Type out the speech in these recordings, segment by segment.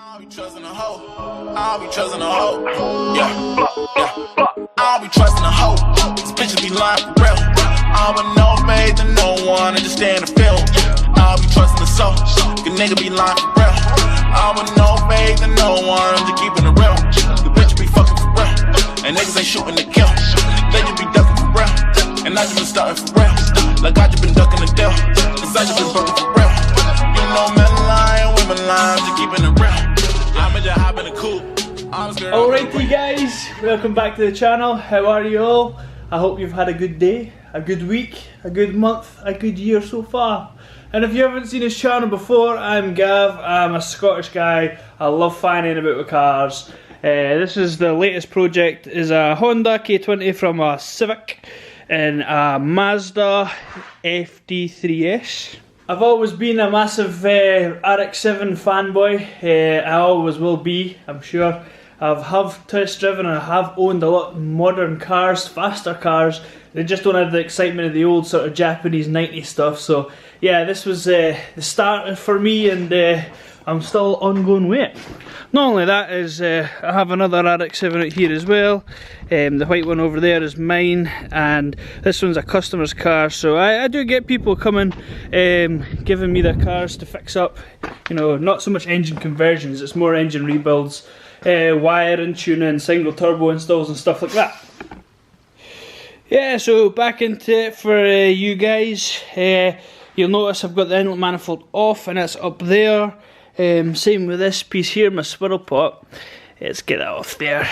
I'll be trusting a hoe. I'll be trusting a hoe. Yeah, yeah. I'll be trusting a hoe. These bitches be lying for real. I'm with no faith in no one, I just stay in the film. I'll be trusting the soul. Good nigga be lying for real. I'm with no faith in no one, I'm just keeping it real. The bitch be fucking for real. And niggas ain't shooting to kill. They just be ducking for real. And I just been starting for real. Like I just been ducking the deal. Cause I just been fucking for real. You know men lying, women lying, just keeping it real. Alrighty guys, welcome back to the channel. How are you all? I hope you've had a good day, a good week, a good month, a good year so far. And if you haven't seen this channel before, I'm Gav. I'm a Scottish guy. I love fanning about with cars. This is the latest project, is a Honda K20 from a Civic and a Mazda FD3S. I've always been a massive RX7 fanboy. I always will be, I'm sure. I have test driven and I have owned a lot of modern cars, faster cars. They just don't have the excitement of the old sort of Japanese 90s stuff. So yeah, this was the start for me, and I'm still ongoing with it. Not only that, is I have another RX7 out here as well. The white one over there is mine, and this one's a customer's car. So I do get people coming, giving me their cars to fix up. You know, not so much engine conversions, it's more engine rebuilds, wiring, tuning, single turbo installs and stuff like that. Yeah, so back into it for you guys. You'll notice I've got the inlet manifold off and it's up there. Same with this piece here, my swirl pot. Let's get that off there.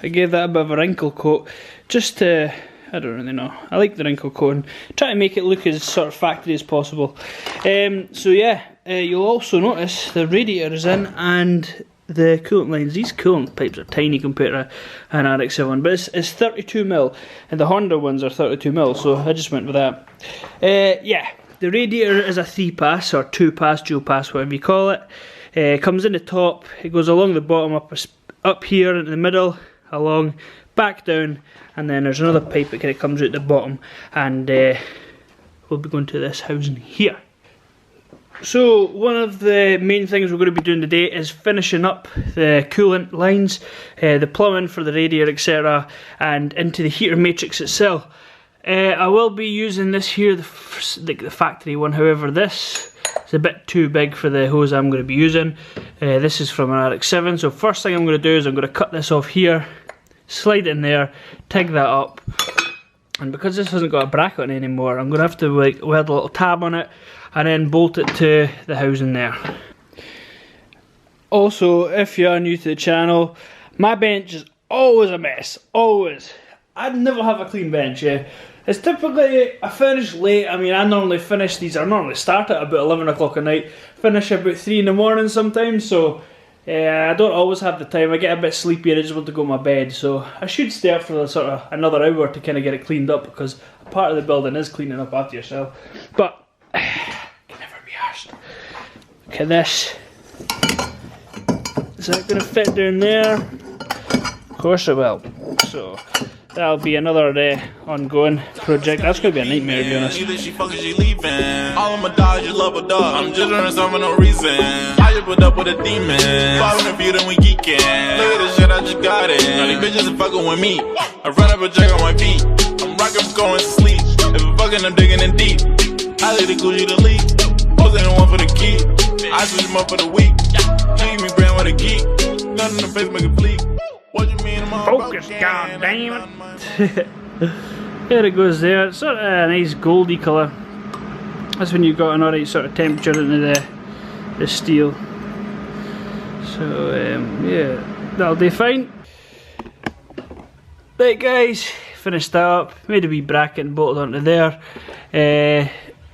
I gave that a bit of a wrinkle coat, just to, I don't really know, I like the wrinkle coating. Try to make it look as sort of factory as possible. So yeah, you'll also notice the radiator is in and the coolant lines. These coolant pipes are tiny compared to an RX7, but it's 32mm, and the Honda ones are 32mm, so I just went with that. Yeah. The radiator is a 3-pass or 2-pass, dual pass, whatever you call it. It comes in the top, it goes along the bottom, up here in the middle, along, back down, and then there's another pipe that kind of comes out the bottom, and we'll be going to this housing here. So one of the main things we're going to be doing today is finishing up the coolant lines, the plumbing for the radiator, etc., and into the heater matrix itself. I will be using this here, the factory one. However, this is a bit too big for the hose I'm going to be using. This is from an RX7, so first thing I'm going to do is I'm going to cut this off here, slide it in there, TIG that up, and because this hasn't got a bracket on it anymore, I'm going to have to weld a little tab on it and then bolt it to the housing there. Also, if you are new to the channel, my bench is always a mess, always. I never have a clean bench, yeah. It's typically, I finish late. I mean, I normally finish, these are normally start at about 11 o'clock at night, finish about 3 in the morning sometimes, so I don't always have the time. I get a bit sleepy and I just want to go to my bed, so I should stay up for sort of another hour to kind of get it cleaned up, because a part of the building is cleaning up after yourself. But, can never be arsed. Look at this. Is that going to fit down there? Of course it will. So that'll be another ongoing project. That's going to be a nightmare, to be honest. Either she fucking, she leaving. All of my dogs, you love a dog. I'm just running some for no reason. I just put up with a demon. 500 view, then we geeking. Look at this shit, I just got it. Now these bitches are fucking with me. I run up a check on my feet. I'm rocking, going to sleep. If I'm fucking, I'm digging in deep. I leave the Gucci to leak. Post ain't the one for the key. I switch them up for the week. She give me brand with a geek. Nothing in the face make it fleek. What you mean, focus, goddammit. There it goes there. It's sort of a nice goldy colour. That's when you've got an alright sort of temperature into the steel. So yeah, that'll do fine. Right guys, finished that up. Made a wee bracket and bolted onto there.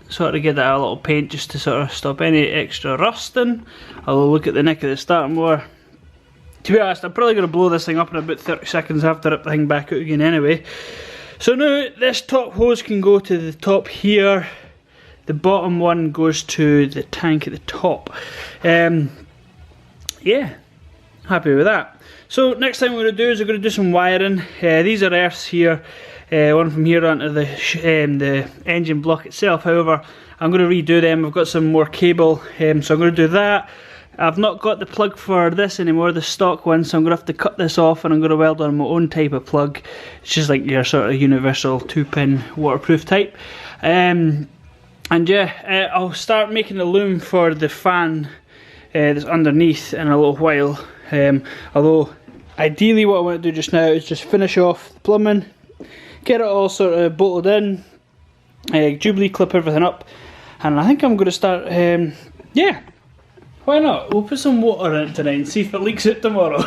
Sort of give that a little paint just to sort of stop any extra rusting. I'll look at the neck of the starting wire. To be honest, I'm probably going to blow this thing up in about 30 seconds after rip the thing back out again anyway. So now this top hose can go to the top here. The bottom one goes to the tank at the top. Yeah, happy with that. So next thing we're going to do is we're going to do some wiring. These are earths here. One from here onto the engine block itself. However, I'm going to redo them. I've got some more cable, so I'm going to do that. I've not got the plug for this anymore, the stock one, so I'm going to have to cut this off and I'm going to weld on my own type of plug. It's just like your sort of universal 2-pin waterproof type. And yeah, I'll start making the loom for the fan that's underneath in a little while. Although ideally what I want to do just now is just finish off the plumbing, get it all sort of bolted in, Jubilee clip everything up, and I think I'm going to start, yeah, why not? We'll put some water in it tonight and see if it leaks out tomorrow.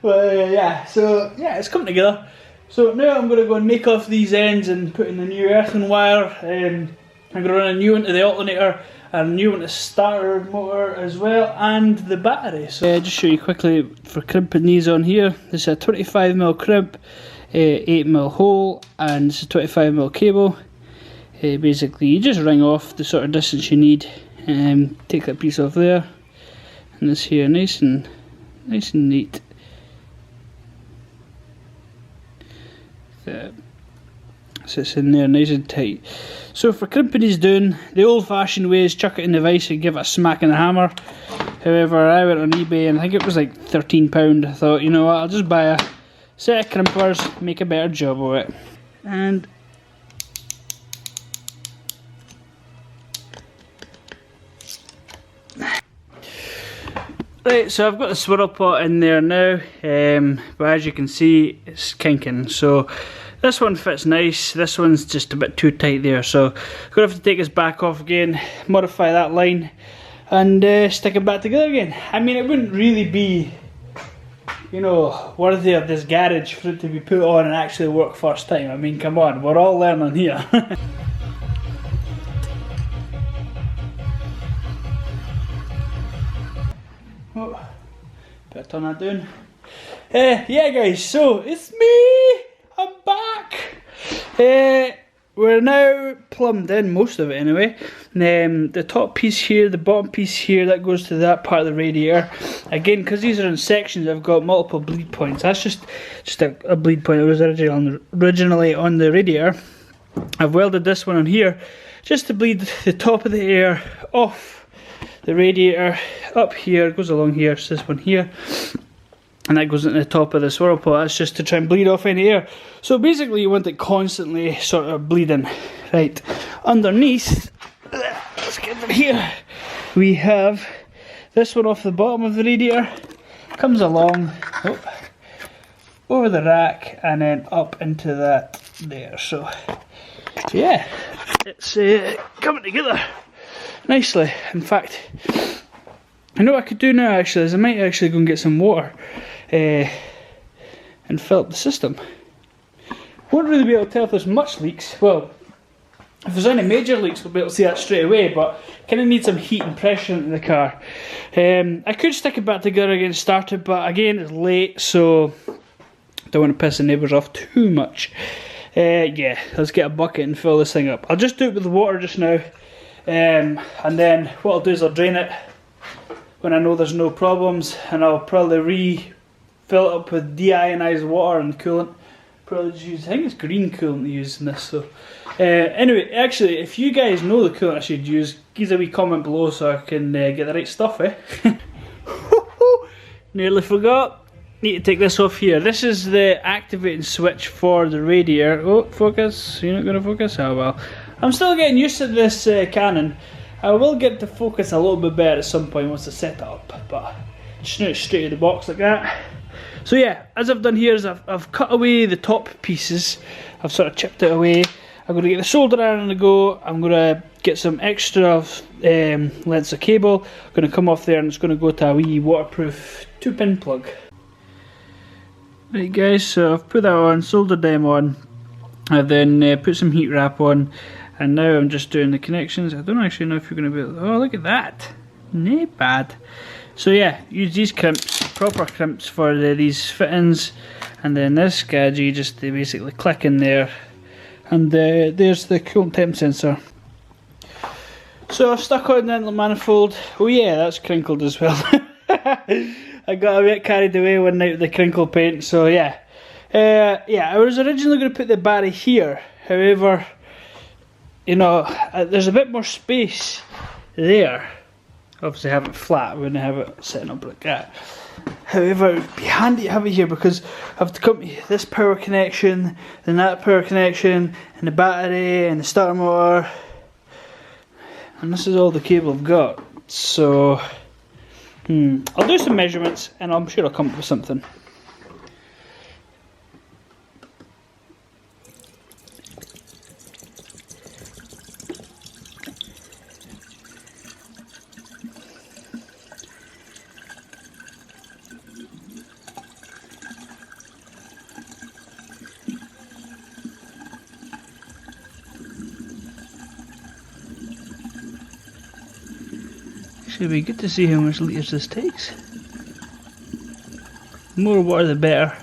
But yeah, so yeah, it's coming together. So now I'm going to go and make off these ends and put in the new earthen wire. I'm going to run a new one to the alternator and a new one to starter motor as well, and the battery. So just show you quickly for crimping these on here. This is a 25mm crimp, 8mm hole, and this is 25mm cable. Basically you just ring off the sort of distance you need, take that piece off there, and this here nice and neat. So it's in there nice and tight. So for crimping these down, the old fashioned way is chuck it in the vise and give it a smack in the hammer. However, I went on eBay and I think it was like £13. I thought, you know what, I'll just buy a set of crimpers, make a better job of it. And right, so I've got the swirl pot in there now, but as you can see it's kinking. So this one fits nice, this one's just a bit too tight there, so I'm going to have to take this back off again, modify that line, and stick it back together again. I mean, it wouldn't really be, you know, worthy of this garage for it to be put on and actually work first time. I mean, come on, we're all learning here. Oh, better turn that down. Yeah guys, so it's me! I'm back! We're now plumbed in, most of it anyway. The top piece here, the bottom piece here, that goes to that part of the radiator. Again, because these are in sections, I've got multiple bleed points. That's just a bleed point that was originally on the radiator. I've welded this one on here just to bleed the top of the air off the radiator up here. It goes along here, it's this one here, and that goes into the top of the swirl pot. That's just to try and bleed off any air. So basically you want it constantly sort of bleeding. Right, underneath, let's get it here, we have this one off the bottom of the radiator, comes along, over the rack and then up into that there. So yeah, it's coming together nicely. In fact, I know what I could do now actually is I might actually go and get some water and fill up the system. Won't really be able to tell if there's much leaks. Well, if there's any major leaks we'll be able to see that straight away, but kind of need some heat and pressure into the car. I could stick it back together again and start it, but again it's late, so don't want to piss the neighbours off too much. Yeah, let's get a bucket and fill this thing up. I'll just do it with the water just now, and then what I'll do is I'll drain it when I know there's no problems, and I'll probably refill it up with deionized water and coolant. Probably just use, I think it's green coolant to use in this. So anyway, actually, if you guys know the coolant I should use, give a wee comment below so I can get the right stuff, Nearly forgot. Need to take this off here. This is the activating switch for the radiator. Oh, focus. You're not going to focus? Oh well. I'm still getting used to this Canon. I will get to focus a little bit better at some point once I set it up, but just now it's straight to the box like that. So yeah, as I've done here is I've cut away the top pieces. I've sort of chipped it away. I'm going to get the solder iron on the go. I'm going to get some extra lengths of cable. I'm going to come off there and it's going to go to a wee waterproof 2-pin plug. Right guys, so I've put that on, soldered them on. I've then put some heat wrap on. And now I'm just doing the connections. I don't actually know if you're going to be able to, oh look at that. Not bad. So yeah, use these crimps, proper crimps for these fittings. And then this gadget, just to basically click in there. And there's the coolant temp sensor. So I've stuck on the inlet manifold. Oh yeah, that's crinkled as well. I got a bit carried away one night with the crinkle paint, so yeah. Yeah, I was originally going to put the battery here. However, you know, there's a bit more space there Obviously have it flat, I wouldn't have it sitting up like that. However, it would be handy to have it here because I have to come to this power connection, then that power connection, and the battery, and the starter motor. And this is all the cable I've got. So, I'll do some measurements and I'm sure I'll come up with something. Should be good to see how much litres this takes. The more water the better.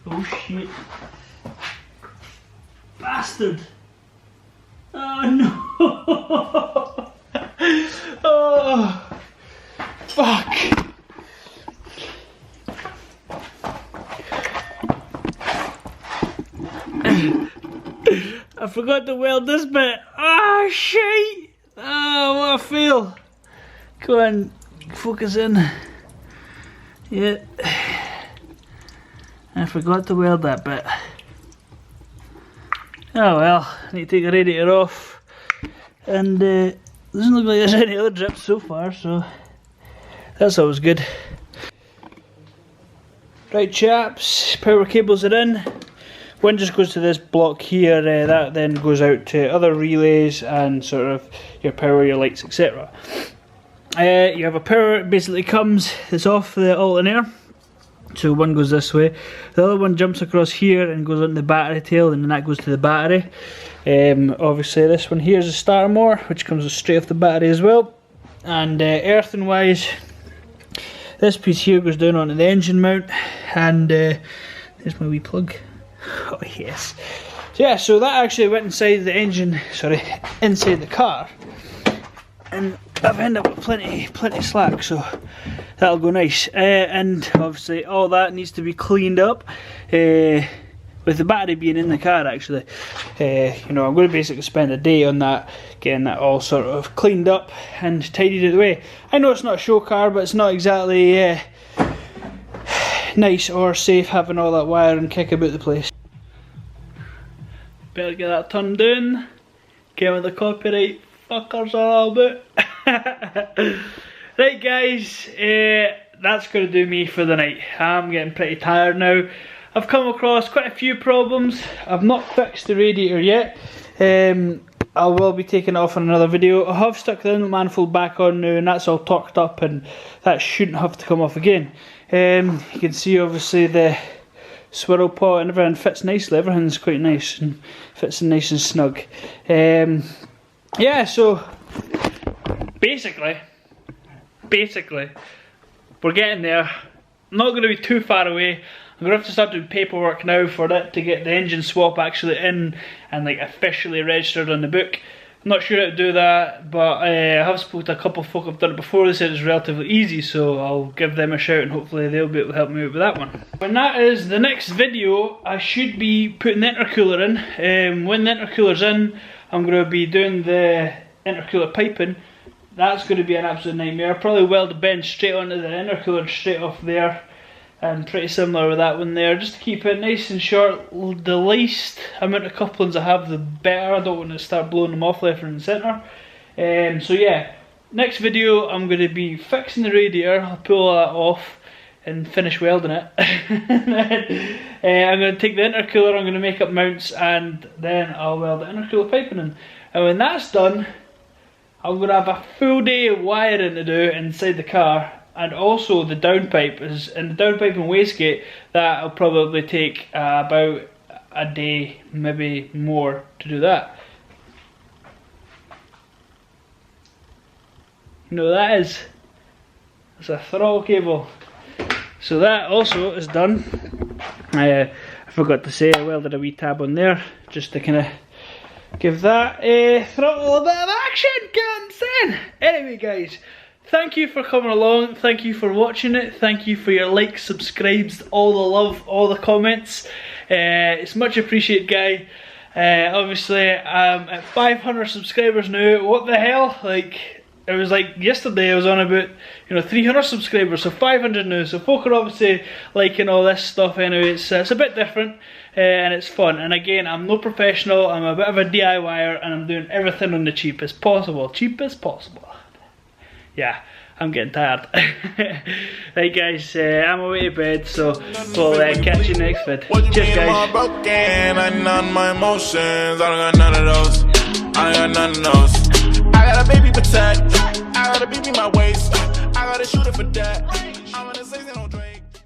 Oh shit. Bastard! Oh no! Oh! Fuck! I forgot to weld this bit. Ah, shit! Oh, what a fail. Go on, focus in. Yeah. I forgot to weld that bit. Oh well, I need to take the radiator off. And doesn't look like there's any other drips so far, so that's always good. Right chaps, power cables are in. One just goes to this block here, that then goes out to other relays and sort of your power, your lights, etc. You have a power, it basically comes, it's off the alternator, so one goes this way. The other one jumps across here and goes on the battery tail, and then that goes to the battery. Obviously this one here is a starter motor, which comes straight off the battery as well. And earthing wise, this piece here goes down onto the engine mount, and there's my wee plug. Oh yes. So yeah, so that actually went inside the engine, sorry, inside the car, and I've ended up with plenty slack, so that'll go nice. And obviously all that needs to be cleaned up, with the battery being in the car actually. You know, I'm going to basically spend a day on that, getting that all sort of cleaned up and tidied out of the way. I know it's not a show car, but it's not exactly nice or safe having all that wire and kick about the place. Better get that turned down. Get with the copyright fuckers are all about. Right guys, that's going to do me for the night. I'm getting pretty tired now. I've come across quite a few problems. I've not fixed the radiator yet. I will be taking it off in another video. I have stuck the inlet manifold back on now, and that's all torqued up, and that shouldn't have to come off again. You can see obviously the swirl pot and everything fits nicely. Everything's quite nice and fits in nice and snug. Yeah, so basically we're getting there. I'm not going to be too far away. I'm going to have to start doing paperwork now for it to get the engine swap actually in and like officially registered on the book. I'm not sure how to do that, but I have spoken to a couple of folk who've done it before. They said it's relatively easy, so I'll give them a shout and hopefully they'll be able to help me out with that one. When that is the next video, I should be putting the intercooler in. When the intercooler's in, I'm going to be doing the intercooler piping. That's going to be an absolute nightmare. I'll probably weld the bench straight onto the intercooler straight off there. And pretty similar with that one there, just to keep it nice and short. The least amount of couplings I have, the better. I don't want to start blowing them off left and centre. So yeah, next video I'm going to be fixing the radiator. I'll pull that off and finish welding it. And then, I'm going to take the intercooler, I'm going to make up mounts, and then I'll weld the intercooler piping in. And when that's done, I'm going to have a full day of wiring to do inside the car. And also the downpipe is in the downpipe and wastegate. That'll probably take about a day, maybe more, to do that. You know what that is? It's a throttle cable. So that also is done. I forgot to say I welded a wee tab on there just to kind of give that throttle a bit of action. Can't stand. Anyway, guys. thank you for coming along, thank you for watching it, thank you for your likes, subscribes, all the love, all the comments. It's much appreciated, guy. Obviously I'm at 500 subscribers now. What the hell, like, it was like yesterday I was on about, 300 subscribers, so 500 now. So folk are obviously liking all this stuff anyway. It's a bit different and it's fun. And again, I'm no professional, I'm a bit of a DIYer and I'm doing everything on the cheapest possible. Cheapest possible. Yeah, I'm getting tired. Right guys, I'm away to bed, so we'll catch you next vid. Cheers guys. I none my emotions, I don't got none of those. I got none of those. I got a baby protect, I got a baby my waist, I gotta shoot it for that.